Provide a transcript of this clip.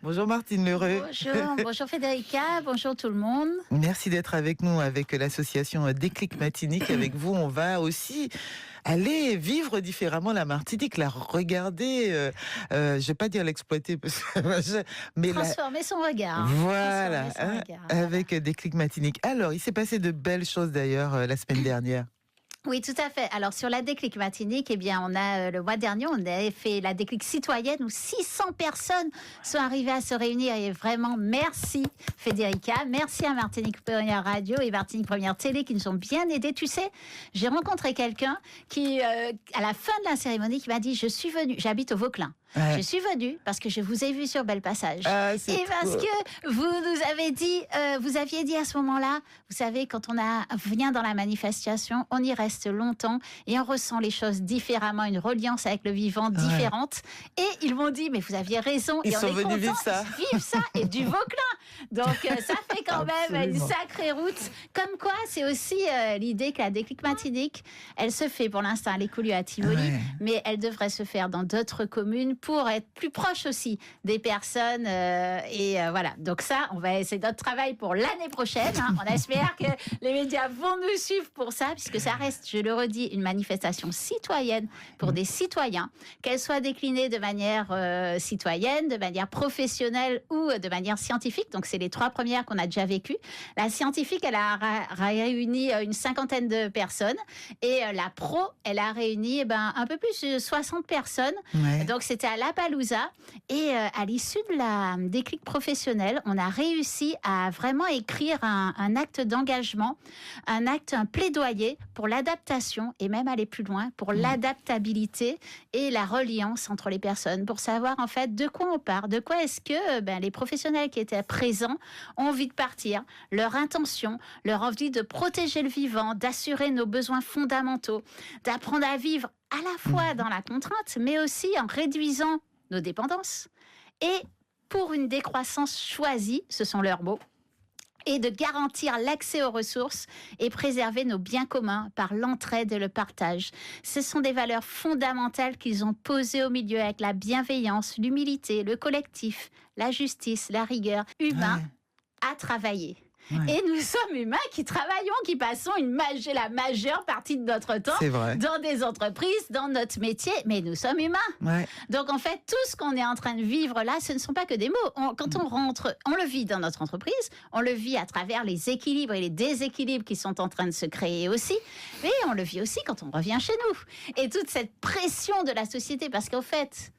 Bonjour Martine Lheureux. Bonjour Federica, bonjour tout le monde. Merci d'être avec nous avec l'association Déclic Matinique. Avec vous, on va aussi aller vivre différemment la Martinique, la regarder, je vais pas dire l'exploiter, mais transformer son regard. Voilà, avec Déclic Matinique. Alors, il s'est passé de belles choses d'ailleurs la semaine dernière. Oui, tout à fait. Alors, sur la déclic matinique, eh bien, on a, le mois dernier, on a fait la déclic citoyenne où 600 personnes sont arrivées à se réunir. Et vraiment, merci Federica, merci à Martinique Première Radio et Martinique Première Télé qui nous ont bien aidés. Tu sais, j'ai rencontré quelqu'un qui, à la fin de la cérémonie, qui m'a dit, je suis venu, j'habite au Vauclin. Ouais. Je suis venue parce que je vous ai vu sur Bel Passage. Et parce que vous nous avez dit, vous aviez dit à ce moment-là, vous savez, quand on vient dans la manifestation, on y reste longtemps et on ressent les choses différemment, une reliance avec le vivant différente. Et ils m'ont dit, mais vous aviez raison. Ils sont venus vivre ça. Et du Vauclin. Donc ça fait quand même une sacrée route. Comme quoi, c'est aussi l'idée que la déclic matinique, elle se fait pour l'instant à l'Écolieu à Tivoli, mais elle devrait se faire dans d'autres communes pour être plus proche aussi des personnes. Voilà. Donc ça, c'est notre travail pour l'année prochaine. Hein. On espère que les médias vont nous suivre pour ça, puisque ça reste, je le redis, une manifestation citoyenne pour des citoyens, qu'elle soit déclinée de manière citoyenne, de manière professionnelle ou de manière scientifique. Donc c'est les 3 premières qu'on a déjà vécues. La scientifique, elle a réuni une 50aine de personnes, et la pro, elle a réuni un peu plus de 60 personnes. Ouais. Donc c'était à La Palouza, et à l'issue de la déclic professionnelle, on a réussi à vraiment écrire un acte d'engagement, un plaidoyer pour l'adaptation et même aller plus loin pour l'adaptabilité et la reliance entre les personnes, pour savoir en fait de quoi on part, de quoi est-ce que les professionnels qui étaient présents ont envie de partir, leur intention, leur envie de protéger le vivant, d'assurer nos besoins fondamentaux, d'apprendre à vivre à la fois dans la contrainte, mais aussi en réduisant nos dépendances, et pour une décroissance choisie, ce sont leurs mots, et de garantir l'accès aux ressources et préserver nos biens communs par l'entraide et le partage. Ce sont des valeurs fondamentales qu'ils ont posées au milieu avec la bienveillance, l'humilité, le collectif, la justice, la rigueur, humain à travailler. Ouais. Et nous sommes humains qui travaillons, qui passons la majeure partie de notre temps dans des entreprises, dans notre métier, mais nous sommes humains. Ouais. Donc en fait, tout ce qu'on est en train de vivre là, ce ne sont pas que des mots. Quand on rentre, on le vit dans notre entreprise, on le vit à travers les équilibres et les déséquilibres qui sont en train de se créer aussi, mais on le vit aussi quand on revient chez nous. Et toute cette pression de la société, parce qu'au fait,